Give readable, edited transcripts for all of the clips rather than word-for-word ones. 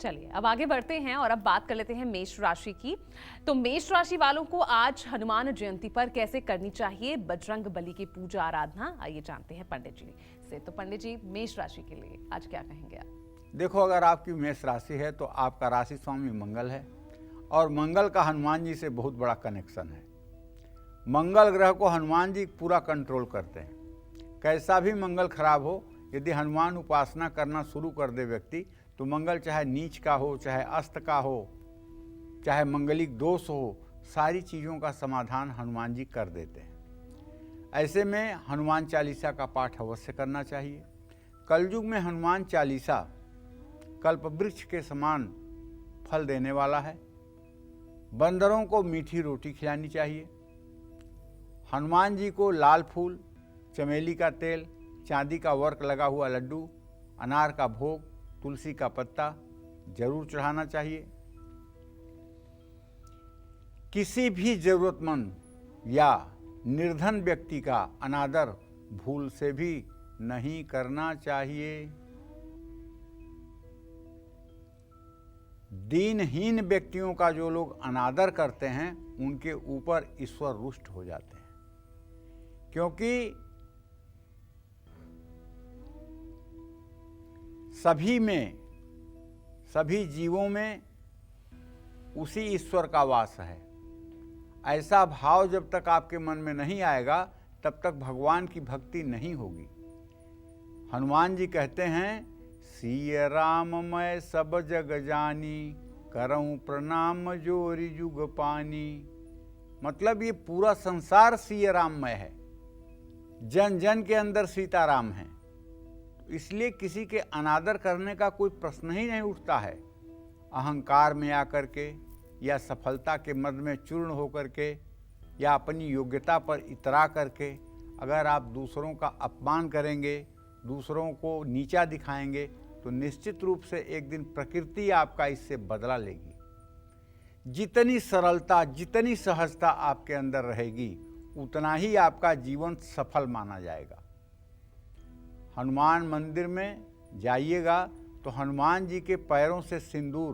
चलिए अब आगे बढ़ते हैं और अब बात कर लेते हैं मेष राशि की। तो मेष राशि वालों को आज हनुमान जयंती पर कैसे करनी चाहिए बजरंग बली की पूजा आराधना, आइए जानते हैं पंडित जी से। तो पंडित जी, मेष राशि के लिए आज क्या कहेंगे आप? देखो, अगर आपकी मेष राशि है तो आपका राशि स्वामी मंगल है और मंगल का हनुमान जी से बहुत बड़ा कनेक्शन है। मंगल ग्रह को हनुमान जी पूरा कंट्रोल करते हैं। कैसा भी मंगल खराब हो, यदि हनुमान उपासना करना शुरू कर दे व्यक्ति, तो मंगल चाहे नीच का हो, चाहे अस्त का हो, चाहे मंगलिक दोष हो, सारी चीज़ों का समाधान हनुमान जी कर देते हैं। ऐसे में हनुमान चालीसा का पाठ अवश्य करना चाहिए। कलयुग में हनुमान चालीसा कल्प वृक्ष के समान फल देने वाला है। बंदरों को मीठी रोटी खिलानी चाहिए। हनुमान जी को लाल फूल, चमेली का तेल, चांदी का वर्क लगा हुआ लड्डू, अनार का भोग, तुलसी का पत्ता जरूर चढ़ाना चाहिए। किसी भी जरूरतमंद या निर्धन व्यक्ति का अनादर भूल से भी नहीं करना चाहिए। दीनहीन व्यक्तियों का जो लोग अनादर करते हैं, उनके ऊपर ईश्वर रुष्ट हो जाते हैं, क्योंकि सभी में, सभी जीवों में उसी ईश्वर का वास है। ऐसा भाव जब तक आपके मन में नहीं आएगा, तब तक भगवान की भक्ति नहीं होगी। हनुमान जी कहते हैं, सिय राम मैं सब जग जानी, करऊं प्रणाम जोरि जुग पानी। मतलब ये पूरा संसार सिय राममय है, जन जन के अंदर सीताराम है। इसलिए किसी के अनादर करने का कोई प्रश्न ही नहीं उठता है। अहंकार में आकर के या सफलता के मद में चूर्ण होकर के या अपनी योग्यता पर इतरा करके अगर आप दूसरों का अपमान करेंगे, दूसरों को नीचा दिखाएंगे, तो निश्चित रूप से एक दिन प्रकृति आपका इससे बदला लेगी। जितनी सरलता, जितनी सहजता आपके अंदर रहेगी, उतना ही आपका जीवन सफल माना जाएगा। हनुमान मंदिर में जाइएगा तो हनुमान जी के पैरों से सिंदूर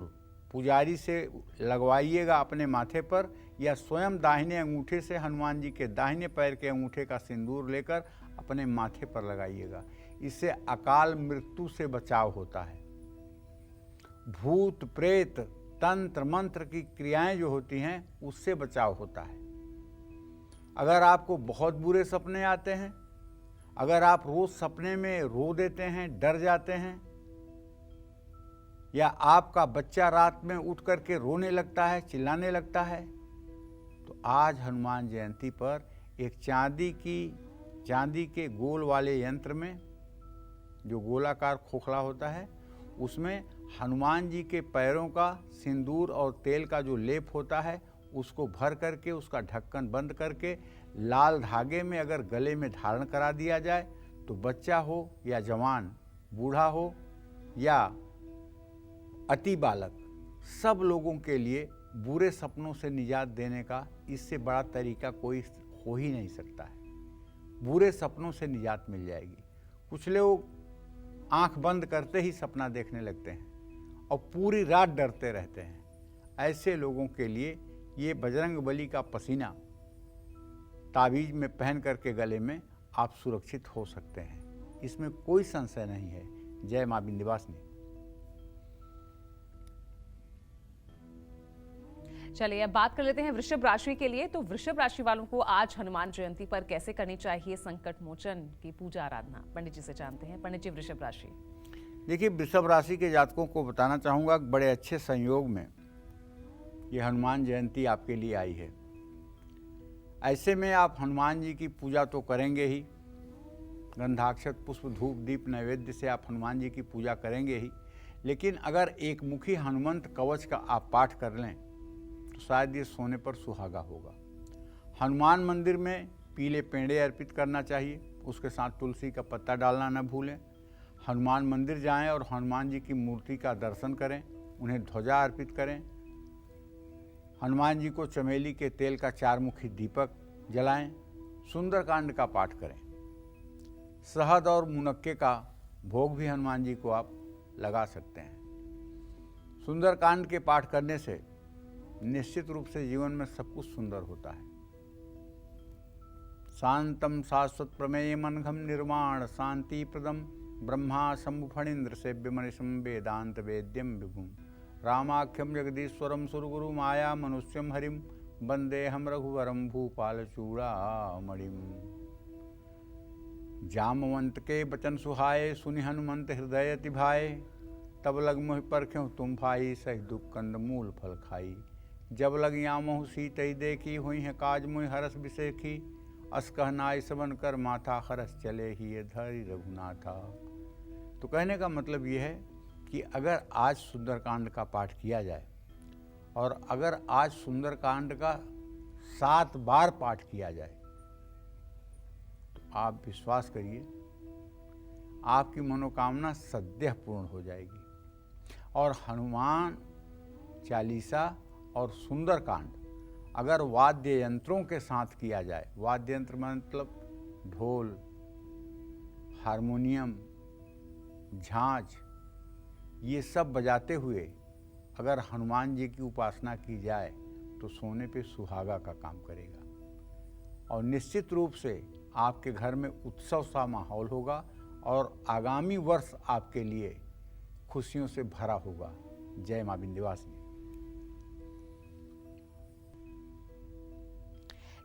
पुजारी से लगवाइएगा अपने माथे पर, या स्वयं दाहिने अंगूठे से हनुमान जी के दाहिने पैर के अंगूठे का सिंदूर लेकर अपने माथे पर लगाइएगा। इससे अकाल मृत्यु से बचाव होता है। भूत प्रेत तंत्र मंत्र की क्रियाएं जो होती हैं, उससे बचाव होता है। अगर आपको बहुत बुरे सपने आते हैं, अगर आप रोज सपने में रो देते हैं, डर जाते हैं, या आपका बच्चा रात में उठ करके रोने लगता है, चिल्लाने लगता है, तो आज हनुमान जयंती पर एक चांदी के गोल वाले यंत्र में, जो गोलाकार खोखला होता है, उसमें हनुमान जी के पैरों का सिंदूर और तेल का जो लेप होता है, उसको भर करके उसका ढक्कन बंद करके लाल धागे में अगर गले में धारण करा दिया जाए, तो बच्चा हो या जवान, बूढ़ा हो या अति बालक, सब लोगों के लिए बुरे सपनों से निजात देने का इससे बड़ा तरीका कोई हो ही नहीं सकता है। बुरे सपनों से निजात मिल जाएगी। कुछ लोग आंख बंद करते ही सपना देखने लगते हैं और पूरी रात डरते रहते हैं। ऐसे लोगों के लिए ये बजरंग बली का पसीना ताबीज में पहन करके गले में आप सुरक्षित हो सकते हैं, इसमें कोई संशय नहीं है। जय मां विंध्यवासिनी। चलिए अब बात कर लेते हैं वृषभ राशि के लिए। तो वृषभ राशि वालों को आज हनुमान जयंती पर कैसे करनी चाहिए संकट मोचन की पूजा आराधना, पंडित जी से जानते हैं। पंडित जी, वृषभ राशि। देखिए, वृषभ राशि के जातकों को बताना चाहूँगा, बड़े अच्छे संयोग में ये हनुमान जयंती आपके लिए आई है। ऐसे में आप हनुमान जी की पूजा तो करेंगे ही, गंधाक्षत पुष्प धूप दीप नैवेद्य से आप हनुमान जी की पूजा करेंगे ही, लेकिन अगर एक मुखी हनुमंत कवच का आप पाठ कर लें तो शायद ये सोने पर सुहागा होगा। हनुमान मंदिर में पीले पेड़े अर्पित करना चाहिए, उसके साथ तुलसी का पत्ता डालना न भूलें। हनुमान मंदिर जाएं और हनुमान जी की मूर्ति का दर्शन करें, उन्हें ध्वजा अर्पित करें। हनुमान जी को चमेली के तेल का 4 मुखी दीपक जलाएं, सुंदरकांड का पाठ करें। शहद और मुनक्के का भोग भी हनुमान जी को आप लगा सकते हैं। सुंदरकांड के पाठ करने से निश्चित रूप से जीवन में सब कुछ सुंदर होता है। शांतम शाश्वत प्रमेय मनघम निर्माण शांति प्रदम ब्रह्मा शंभु फणीन्द्र सेव्य मनिषम वेदांत वेद्यम विभुम रामाख्यम जगदीश्वरम सुरगुरु माया मनुष्यम हरिम वंदेहम रघुवरम भूपाल चूड़ामणिम। जामवंत के बचन सुहाए सुनि हनुमंत हृदय तिभाए तब लग मोहि परख्यों तुम भाई सही दुख कंद मूल फल खाई। जब लग यामोह सीतई देखी हुई है काज मोहि हरस बिसेखी अस कहनाई सबन कर माथा हरस चले ही ये धरि रघुनाथा। तो कहने का मतलब ये है कि अगर आज सुंदरकांड का पाठ किया जाए और अगर आज सुंदरकांड का 7 बार पाठ किया जाए तो आप विश्वास करिए आपकी मनोकामना सद्यः पूर्ण हो जाएगी। और हनुमान चालीसा और सुंदरकांड अगर वाद्य यंत्रों के साथ किया जाए, वाद्य यंत्र मतलब ढोल, हारमोनियम, झांझ, ये सब बजाते हुए अगर हनुमान जी की उपासना की जाए तो सोने पे सुहागा का काम करेगा और निश्चित रूप से आपके घर में उत्सव सा माहौल होगा और आगामी वर्ष आपके लिए खुशियों से भरा होगा। जय मां विंध्यवासिनी।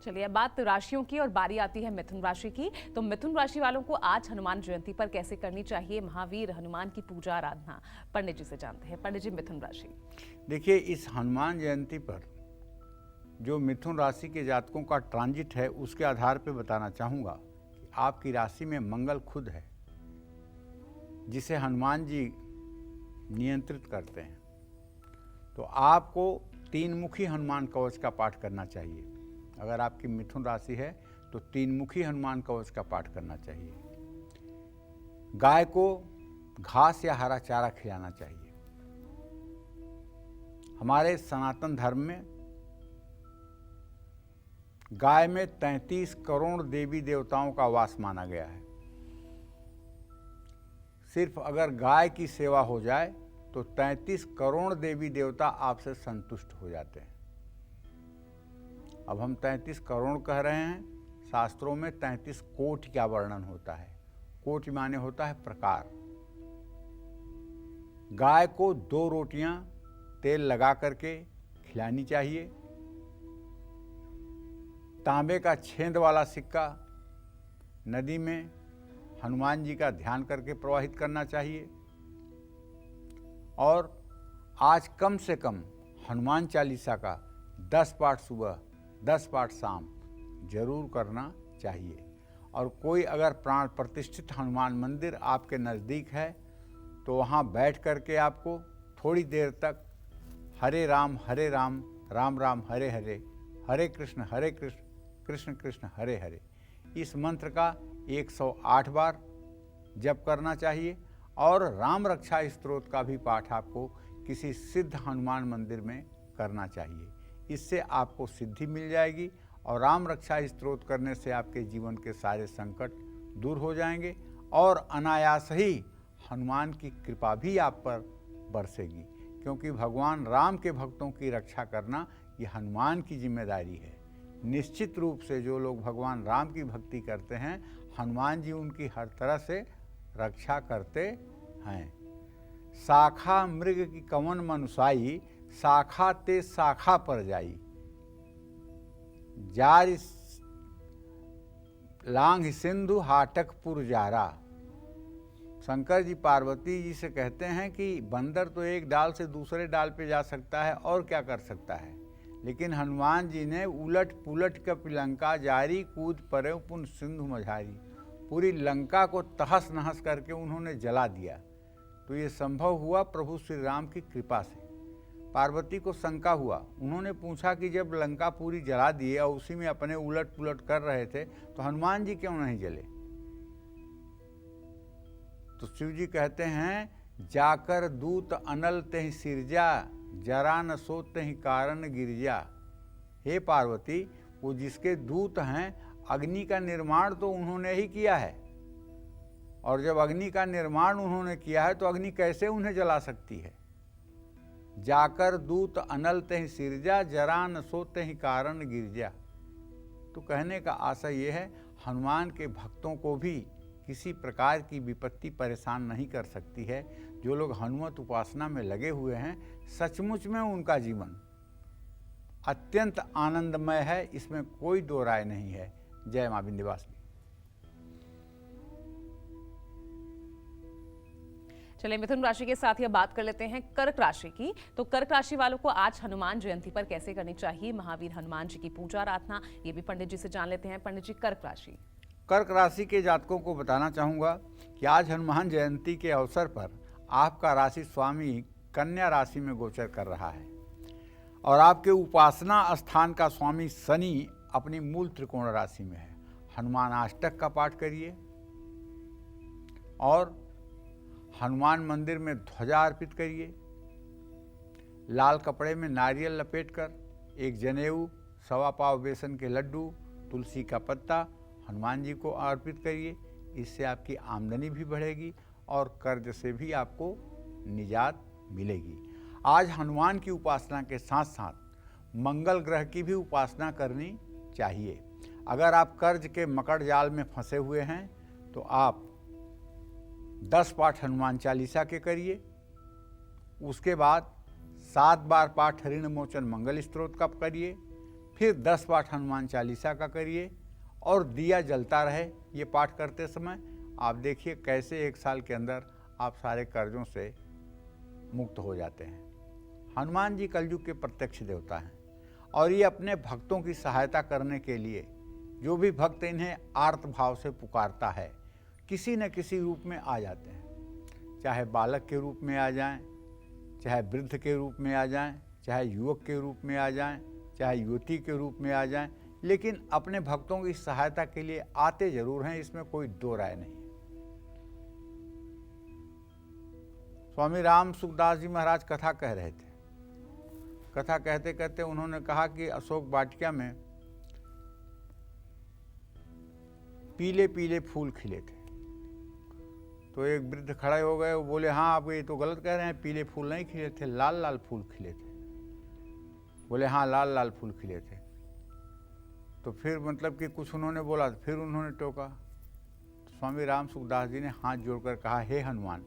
चलिए अब बात राशियों की और बारी आती है मिथुन राशि की। तो मिथुन राशि वालों को आज हनुमान जयंती पर कैसे करनी चाहिए महावीर हनुमान की पूजा आराधना, पंडित जी से जानते हैं। पंडित जी, मिथुन राशि। देखिए, इस हनुमान जयंती पर जो मिथुन राशि के जातकों का ट्रांजिट है उसके आधार पर बताना चाहूँगा कि आपकी राशि में मंगल खुद है जिसे हनुमान जी नियंत्रित करते हैं। तो आपको 3 मुखी हनुमान कवच का पाठ करना चाहिए। अगर आपकी मिथुन राशि है तो 3 मुखी हनुमान कवच का पाठ करना चाहिए। गाय को घास या हरा चारा खिलाना चाहिए। हमारे सनातन धर्म में गाय में 33 करोड़ देवी देवताओं का वास माना गया है। सिर्फ अगर गाय की सेवा हो जाए तो 33 करोड़ देवी देवता आपसे संतुष्ट हो जाते हैं। अब हम 33 करोड़ कह रहे हैं, शास्त्रों में 33 कोटि का वर्णन होता है। कोटि माने होता है प्रकार। गाय को 2 रोटियां तेल लगा करके खिलानी चाहिए। तांबे का छेद वाला सिक्का नदी में हनुमान जी का ध्यान करके प्रवाहित करना चाहिए। और आज कम से कम हनुमान चालीसा का 10 पाठ सुबह 10 पाठ शाम जरूर करना चाहिए। और कोई अगर प्राण प्रतिष्ठित हनुमान मंदिर आपके नज़दीक है तो वहाँ बैठ करके आपको थोड़ी देर तक हरे राम राम राम हरे हरे, हरे कृष्ण कृष्ण कृष्ण हरे हरे, इस मंत्र का 108 बार जप करना चाहिए। और राम रक्षा स्तोत्र का भी पाठ आपको किसी सिद्ध हनुमान मंदिर में करना चाहिए। इससे आपको सिद्धि मिल जाएगी और राम रक्षा स्तोत्र करने से आपके जीवन के सारे संकट दूर हो जाएंगे और अनायास ही हनुमान की कृपा भी आप पर बरसेगी, क्योंकि भगवान राम के भक्तों की रक्षा करना ये हनुमान की जिम्मेदारी है। निश्चित रूप से जो लोग भगवान राम की भक्ति करते हैं, हनुमान जी उनकी हर तरह से रक्षा करते हैं। शाखा मृग की कवन मनुसाई, शाखा ते शाखा पर जाई, जारि लांघ सिंधु हाटकपुर जारा। शंकर जी पार्वती जी से कहते हैं कि बंदर तो एक डाल से दूसरे डाल पे जा सकता है और क्या कर सकता है, लेकिन हनुमान जी ने उलट पुलट कप लंका जारी, कूद परे पुन सिंधु मझारी। पूरी लंका को तहस नहस करके उन्होंने जला दिया। तो ये संभव हुआ प्रभु श्री राम की कृपा से। पार्वती को शंका हुआ, उन्होंने पूछा कि जब लंका पूरी जला दिए और उसी में अपने उलट पुलट कर रहे थे तो हनुमान जी क्यों नहीं जले। तो शिव जी कहते हैं, जाकर दूत अनल तेहि सिरजा, जरा न सो तेहि कारण गिरजा। हे पार्वती, वो जिसके दूत हैं, अग्नि का निर्माण तो उन्होंने ही किया है, और जब अग्नि का निर्माण उन्होंने किया है तो अग्नि कैसे उन्हें जला सकती है। जाकर दूत अनल तेहि सिरजा, जरा न सो तेहि कारण गिरजा। तो कहने का आशय ये है, हनुमान के भक्तों को भी किसी प्रकार की विपत्ति परेशान नहीं कर सकती है। जो लोग हनुमत उपासना में लगे हुए हैं, सचमुच में उनका जीवन अत्यंत आनंदमय है, इसमें कोई दो राय नहीं है। जय मां विंध्यवासिनी। चलिए मिथुन राशि के साथ ही अब बात कर लेते हैं कर्क राशि की। तो कर्क राशि वालों को आज हनुमान जयंती पर कैसे करनी चाहिए महावीर हनुमान जी की पूजा आराधना, ये भी पंडित जी से जान लेते हैं। पंडित जी, कर्क राशि। कर्क राशि के जातकों को बताना चाहूँगा कि आज हनुमान जयंती के अवसर पर आपका राशि स्वामी कन्या राशि में गोचर कर रहा है और आपके उपासना स्थान का स्वामी शनि अपनी मूल त्रिकोण राशि में है। हनुमान अष्टक का पाठ करिए और हनुमान मंदिर में ध्वजा अर्पित करिए। लाल कपड़े में नारियल लपेटकर एक जनेऊ, सवा पाव बेसन के लड्डू, तुलसी का पत्ता हनुमान जी को अर्पित करिए। इससे आपकी आमदनी भी बढ़ेगी और कर्ज से भी आपको निजात मिलेगी। आज हनुमान की उपासना के साथ साथ मंगल ग्रह की भी उपासना करनी चाहिए। अगर आप कर्ज के मकड़ जाल में फंसे हुए हैं तो आप 10 पाठ हनुमान चालीसा के करिए। उसके बाद 7 बार पाठ ऋण मोचन मंगल स्तोत्र का करिए। फिर 10 पाठ हनुमान चालीसा का करिए और दिया जलता रहे। ये पाठ करते समय आप देखिए कैसे 1 साल के अंदर आप सारे कर्जों से मुक्त हो जाते हैं। हनुमान जी कलयुग के प्रत्यक्ष देवता हैं और ये अपने भक्तों की सहायता करने के लिए, जो भी भक्त इन्हें आर्त भाव से पुकारता है, किसी न किसी रूप में आ जाते हैं। चाहे बालक के रूप में आ जाएं, चाहे वृद्ध के रूप में आ जाएं, चाहे युवक के रूप में आ जाएं, चाहे युवती के रूप में आ जाएं, लेकिन अपने भक्तों की सहायता के लिए आते जरूर हैं, इसमें कोई दो राय नहीं है। स्वामी राम सुखदास जी महाराज कथा कह रहे थे। कथा कहते कहते उन्होंने कहा कि अशोक वाटिका में पीले पीले फूल खिले थे। तो एक वृद्ध खड़े हो गए, वो बोले हाँ आप ये तो गलत कह रहे हैं, पीले फूल नहीं खिले थे, लाल लाल फूल खिले थे। बोले हाँ लाल लाल फूल खिले थे। तो फिर मतलब कि कुछ उन्होंने बोला, फिर उन्होंने टोका। तो स्वामी राम सुखदास जी ने हाथ जोड़कर कहा, हे हनुमान,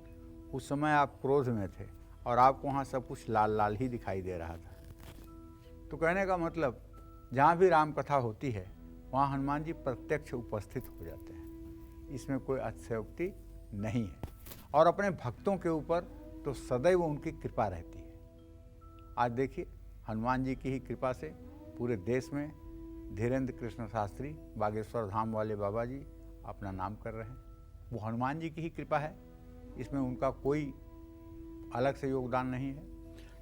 उस समय आप क्रोध में थे और आपको वहाँ सब कुछ लाल लाल ही दिखाई दे रहा था। तो कहने का मतलब, जहाँ भी राम कथा होती है वहाँ हनुमान जी प्रत्यक्ष उपस्थित हो जाते हैं, इसमें कोई अतिशयोक्ति नहीं है। और अपने भक्तों के ऊपर तो सदैव उनकी कृपा रहती है। आज देखिए हनुमान जी की ही कृपा से पूरे देश में धीरेन्द्र कृष्ण शास्त्री बागेश्वर धाम वाले बाबा जी अपना नाम कर रहे हैं। वो हनुमान जी की ही कृपा है, इसमें उनका कोई अलग से योगदान नहीं है।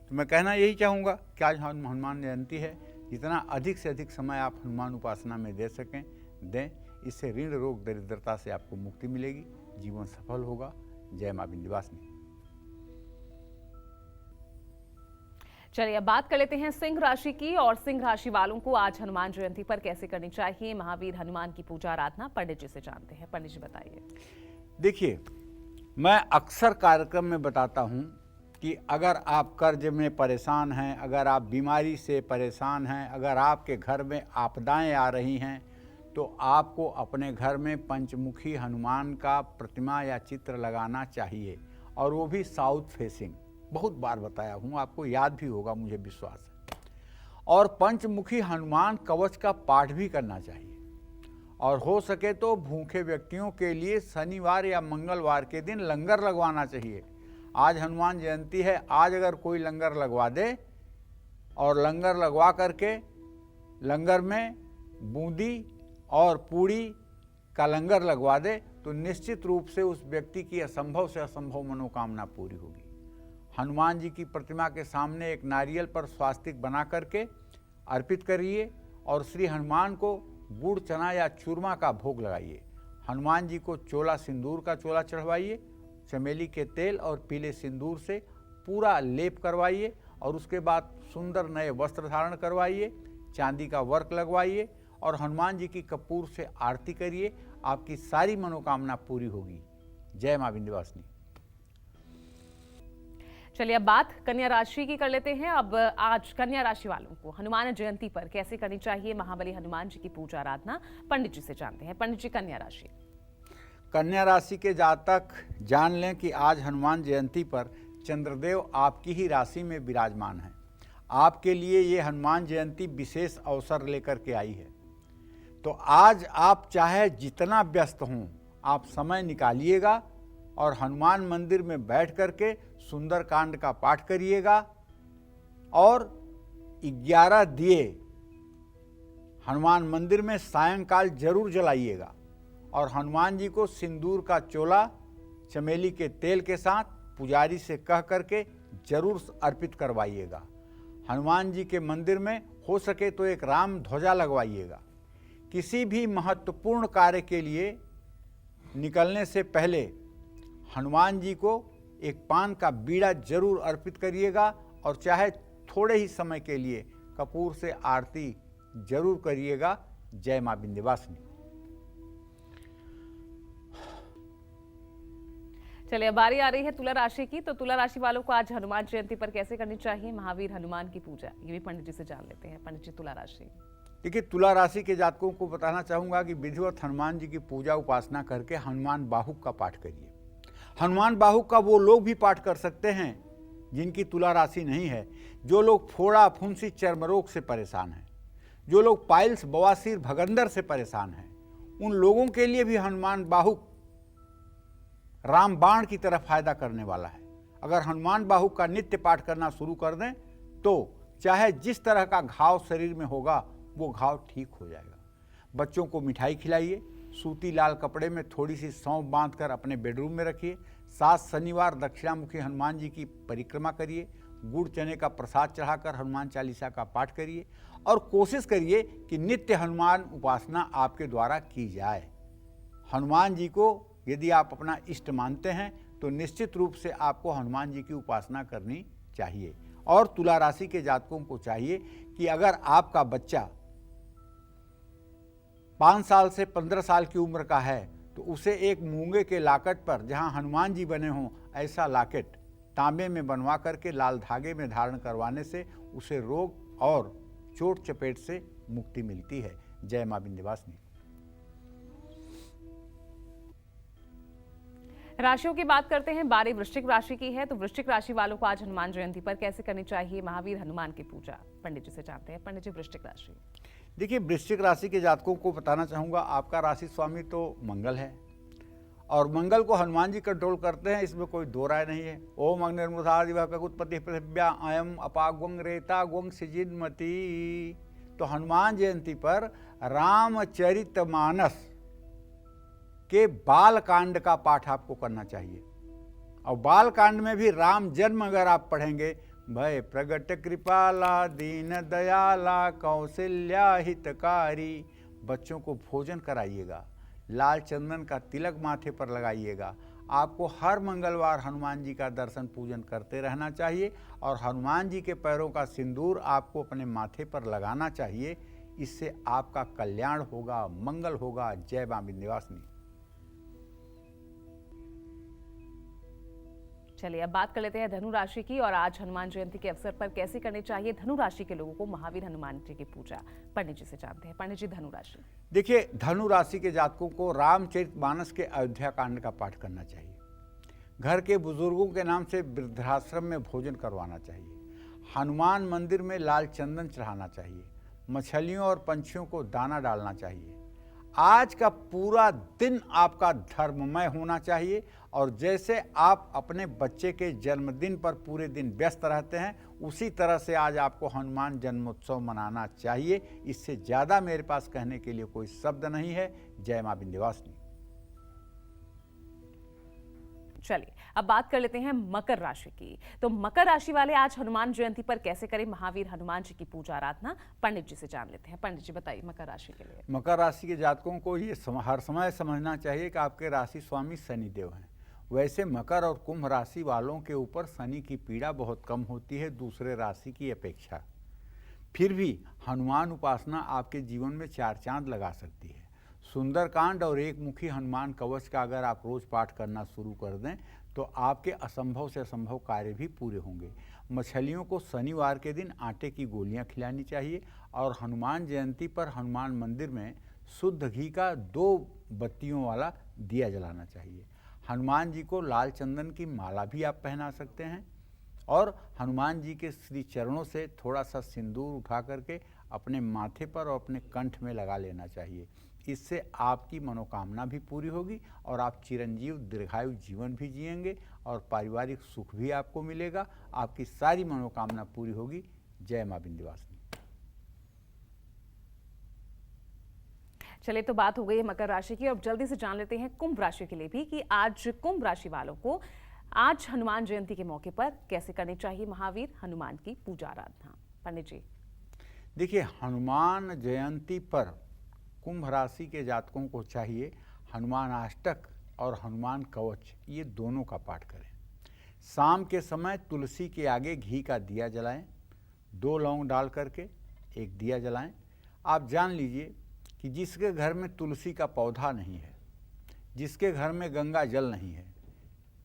तो मैं कहना यही चाहूँगा कि आज हनुमान जयंती है, जितना अधिक से अधिक समय आप हनुमान उपासना में दे सकें दें। इससे ऋण रोग दरिद्रता से आपको मुक्ति मिलेगी, जीवन सफल होगा। जय मां विंध्यवासिनी। चलिए अब बात कर लेते हैं सिंह राशि की। और सिंह राशि वालों को आज हनुमान जयंती पर कैसे करनी चाहिए महावीर हनुमान की पूजा आराधना, पंडित जी से जानते हैं। पंडित जी बताइए। देखिए, मैं अक्सर कार्यक्रम में बताता हूं कि अगर आप कर्ज में परेशान हैं, अगर आप बीमारी से परेशान हैं, अगर आपके घर में आपदाएं आ रही हैं, तो आपको अपने घर में पंचमुखी हनुमान का प्रतिमा या चित्र लगाना चाहिए, और वो भी साउथ फेसिंग। बहुत बार बताया हूँ, आपको याद भी होगा, मुझे विश्वास है। और पंचमुखी हनुमान कवच का पाठ भी करना चाहिए। और हो सके तो भूखे व्यक्तियों के लिए शनिवार या मंगलवार के दिन लंगर लगवाना चाहिए। आज हनुमान जयंती है, आज अगर कोई लंगर लगवा दे और लंगर लगवा करके लंगर में बूंदी और पूड़ी का लंगर लगवा दे, तो निश्चित रूप से उस व्यक्ति की असंभव से असंभव मनोकामना पूरी होगी। हनुमान जी की प्रतिमा के सामने एक नारियल पर स्वास्तिक बना करके अर्पित करिए और श्री हनुमान को गुड़, चना या चूरमा का भोग लगाइए। हनुमान जी को चोला सिंदूर का चोला चढ़वाइए, चमेली के तेल और पीले सिंदूर से पूरा लेप करवाइए और उसके बाद सुंदर नए वस्त्र धारण करवाइए, चांदी का वर्क लगवाइए और हनुमान जी की कपूर से आरती करिए। आपकी सारी मनोकामना पूरी होगी। जय मां विंध्यवासिनी। चलिए अब बात कन्या राशि की कर लेते हैं। अब आज कन्या राशि वालों को हनुमान जयंती पर कैसे करनी चाहिए महाबली हनुमान जी की पूजा आराधना, पंडित जी से जानते हैं। पंडित जी, कन्या राशि। कन्या राशि के जातक जान लें कि आज हनुमान जयंती पर चंद्रदेव आपकी ही राशि में विराजमान हैं। आपके लिए ये हनुमान जयंती विशेष अवसर लेकर के आई है। तो आज आप चाहे जितना व्यस्त हों, आप समय निकालिएगा और हनुमान मंदिर में बैठ करके सुंदरकांड का पाठ करिएगा और 11 दिए हनुमान मंदिर में सायंकाल जरूर जलाइएगा और हनुमान जी को सिंदूर का चोला चमेली के तेल के साथ पुजारी से कह करके जरूर अर्पित करवाइएगा। हनुमान जी के मंदिर में हो सके तो एक राम ध्वजा लगवाइएगा। किसी भी महत्वपूर्ण कार्य के लिए निकलने से पहले हनुमान जी को एक पान का बीड़ा जरूर अर्पित करिएगा और चाहे थोड़े ही समय के लिए कपूर से आरती जरूर करिएगा। जय मां विंध्यवासिनी। चलिए अब बारी आ रही है तुला राशि की। तो तुला राशि वालों को आज हनुमान जयंती पर कैसे करनी चाहिए महावीर हनुमान की पूजा, ये भी पंडित जी से जान लेते हैं। पंडित जी, तुला राशि। देखिए, तुला राशि के जातकों को बताना चाहूंगा कि विधिवत हनुमान जी की पूजा उपासना करके हनुमान बाहुक का पाठ करिए। हनुमान बाहुक का वो लोग भी पाठ कर सकते हैं जिनकी तुला राशि नहीं है, जो लोग फोड़ा फुंसी चर्म रोग से परेशान हैं, जो लोग पाइल्स बवासीर भगंदर से परेशान हैं, उन लोगों के लिए भी हनुमान बाहुक रामबाण की तरह फायदा करने वाला है। अगर हनुमान बाहुक का नित्य पाठ करना शुरू कर दें तो चाहे जिस तरह का घाव शरीर में होगा वो घाव ठीक हो जाएगा। बच्चों को मिठाई खिलाइए, सूती लाल कपड़े में थोड़ी सी सौंफ बांधकर अपने बेडरूम में रखिए। 7 शनिवार दक्षिणामुखी हनुमान जी की परिक्रमा करिए। गुड़ चने का प्रसाद चढ़ाकर हनुमान चालीसा का पाठ करिए और कोशिश करिए कि नित्य हनुमान उपासना आपके द्वारा की जाए। हनुमान जी को यदि आप अपना इष्ट मानते हैं तो निश्चित रूप से आपको हनुमान जी की उपासना करनी चाहिए। और तुला राशि के जातकों को चाहिए कि अगर आपका बच्चा 5 साल से 15 साल की उम्र का है तो उसे एक मूंगे के लाकेट पर जहां हनुमान जी बने हों ऐसा लाकेट तांबे में बनवा करके लाल धागे में धारण करवाने से उसे रोग और चोट चपेट से मुक्ति मिलती है। जय मां विंध्यवासिनी। राशियों की बात करते हैं। बारी वृश्चिक राशि की है। तो वृश्चिक राशि वालों को आज हनुमान जयंती पर कैसे करनी चाहिए महावीर हनुमान की पूजा, पंडित जी से जानते हैं। पंडित जी, वृश्चिक राशि। देखिए, वृश्चिक राशि के जातकों को बताना चाहूँगा, आपका राशि स्वामी तो मंगल है और मंगल को हनुमान जी कंट्रोल करते हैं, इसमें कोई दो राय नहीं है। ओम अग्निर्मुधादिवकुत्पत्ति पृथिव्या अयम अपाग्वंग रेता ग्वंग सिजिन्मति। तो हनुमान जयंती पर रामचरितमानस के बाल कांड का पाठ आपको करना चाहिए और बाल कांड में भी राम जन्म अगर आप पढ़ेंगे, भय प्रगट कृपाला दीन दयाला कौशल्या हितकारी। बच्चों को भोजन कराइएगा, लाल चंदन का तिलक माथे पर लगाइएगा। आपको हर मंगलवार हनुमान जी का दर्शन पूजन करते रहना चाहिए और हनुमान जी के पैरों का सिंदूर आपको अपने माथे पर लगाना चाहिए। इससे आपका कल्याण होगा, मंगल होगा। जय मां विंध्यवासिनी। चलिए अब बात कर लेते हैं धनु राशि की। और आज हनुमान जयंती के अवसर पर कैसे करनी चाहिए धनु राशि के लोगों को महावीर हनुमान जी की पूजा, पंडित जी से जानते हैं। पंडित जी, धनु राशि। देखिए, धनु राशि के जातकों को रामचरितमानस के अयोध्या कांड का पाठ करना चाहिए। घर के बुजुर्गों के नाम से वृद्धाश्रम में भोजन करवाना चाहिए। हनुमान मंदिर में लाल चंदन चढ़ाना चाहिए। मछलियों और पंछियों को दाना डालना चाहिए। आज का पूरा दिन आपका धर्ममय होना चाहिए और जैसे आप अपने बच्चे के जन्मदिन पर पूरे दिन व्यस्त रहते हैं, उसी तरह से आज आपको हनुमान जन्मोत्सव मनाना चाहिए। इससे ज़्यादा मेरे पास कहने के लिए कोई शब्द नहीं है। जय मां विंध्यवासिनी। चलिए अब बात कर लेते हैं मकर राशि की। तो मकर राशि वाले आज हनुमान जयंती पर कैसे करें महावीर हनुमान जी की पूजा आराधना, पंडित जी से जान लेते हैं। पंडित जी, बताइए मकर राशि के लिए। मकर राशि के जातकों को ये हर समय समझना चाहिए कि आपके राशि स्वामी शनिदेव हैं। वैसे मकर और कुंभ राशि वालों के ऊपर शनि की पीड़ा बहुत कम होती है दूसरे राशि की अपेक्षा। फिर भी हनुमान उपासना आपके जीवन में 4 चांद लगा सकती है। सुंदरकांड और एक मुखी हनुमान कवच का अगर आप रोज पाठ करना शुरू कर दें तो आपके असंभव से असंभव कार्य भी पूरे होंगे। मछलियों को शनिवार के दिन आटे की गोलियां खिलानी चाहिए और हनुमान जयंती पर हनुमान मंदिर में शुद्ध घी का 2 बत्तियों वाला दिया जलाना चाहिए। हनुमान जी को लाल चंदन की माला भी आप पहना सकते हैं और हनुमान जी के श्री चरणों से थोड़ा सा सिंदूर उठा करके अपने माथे पर और अपने कंठ में लगा लेना चाहिए। इससे आपकी मनोकामना भी पूरी होगी और आप चिरंजीव दीर्घायु जीवन भी जिएंगे और पारिवारिक सुख भी आपको मिलेगा। आपकी सारी मनोकामना पूरी होगी। जय मां विंध्यवासिनी। चलिए, तो बात हो गई है मकर राशि की। अब जल्दी से जान लेते हैं कुंभ राशि के लिए भी कि आज कुंभ राशि वालों को आज हनुमान जयंती के मौके पर कैसे करनी चाहिए महावीर हनुमान की पूजा आराधना। पंडित जी, देखिए, हनुमान जयंती पर कुंभ राशि के जातकों को चाहिए हनुमान अष्टक और हनुमान कवच, ये दोनों का पाठ करें। शाम के समय तुलसी के आगे घी का दिया जलाएं, 2 लौंग डाल करके एक दिया जलाएं। आप जान लीजिए कि जिसके घर में तुलसी का पौधा नहीं है, जिसके घर में गंगा जल नहीं है,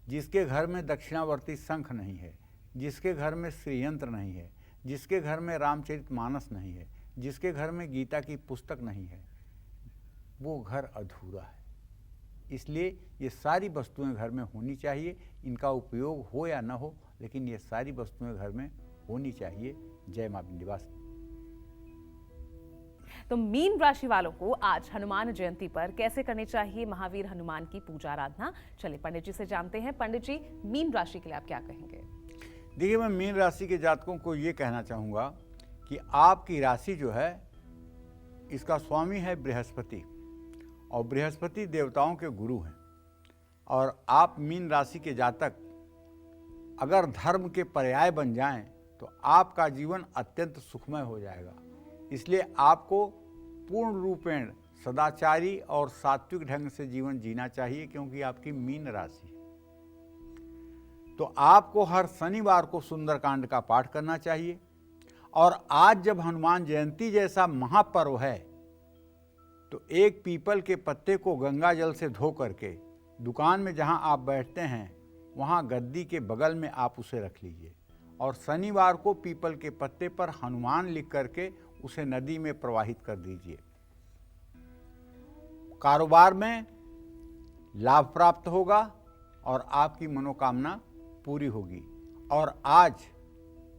जिसके घर में दक्षिणावर्ती शंख नहीं है, जिसके घर में श्रीयंत्र नहीं है, जिसके घर में रामचरितमानस नहीं है, जिसके घर में गीता की पुस्तक नहीं है, वो घर अधूरा है। इसलिए ये सारी वस्तुएं घर में होनी चाहिए। इनका उपयोग हो या न हो, लेकिन ये सारी वस्तुएं घर में होनी चाहिए। जय मां विंध्यवासिनी। तो मीन राशि वालों को आज हनुमान जयंती पर कैसे करनी चाहिए महावीर हनुमान की पूजा आराधना। चलिए पंडित जी से जानते हैं। पंडित जी, मीन राशि के लिए आप क्या कहेंगे? देखिए, मैं मीन राशि के जातकों को ये कहना चाहूँगा कि आपकी राशि जो है, इसका स्वामी है बृहस्पति और बृहस्पति देवताओं के गुरु हैं। और आप मीन राशि के जातक अगर धर्म के पर्याय बन जाएं तो आपका जीवन अत्यंत सुखमय हो जाएगा। इसलिए आपको पूर्ण रूपेण सदाचारी और सात्विक ढंग से जीवन जीना चाहिए, क्योंकि आपकी मीन राशि है। तो आपको हर शनिवार को सुंदरकांड का पाठ करना चाहिए। और आज जब हनुमान जयंती जैसा महापर्व है तो एक पीपल के पत्ते को गंगा जल से धो करके दुकान में जहां आप बैठते हैं वहां गद्दी के बगल में आप उसे रख लीजिए और शनिवार को पीपल के पत्ते पर हनुमान लिख करके उसे नदी में प्रवाहित कर दीजिए। कारोबार में लाभ प्राप्त होगा और आपकी मनोकामना पूरी होगी। और आज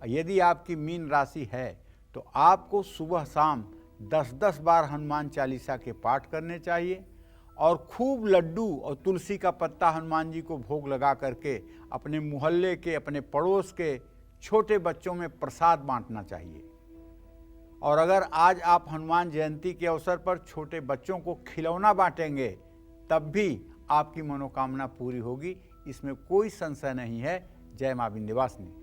यदि आपकी मीन राशि है तो आपको सुबह शाम 10-10 बार हनुमान चालीसा के पाठ करने चाहिए और खूब लड्डू और तुलसी का पत्ता हनुमान जी को भोग लगा करके अपने मोहल्ले के, अपने पड़ोस के छोटे बच्चों में प्रसाद बांटना चाहिए। और अगर आज आप हनुमान जयंती के अवसर पर छोटे बच्चों को खिलौना बांटेंगे तब भी आपकी मनोकामना पूरी होगी, इसमें कोई संशय नहीं है। जय मां विंध्यवासिनी।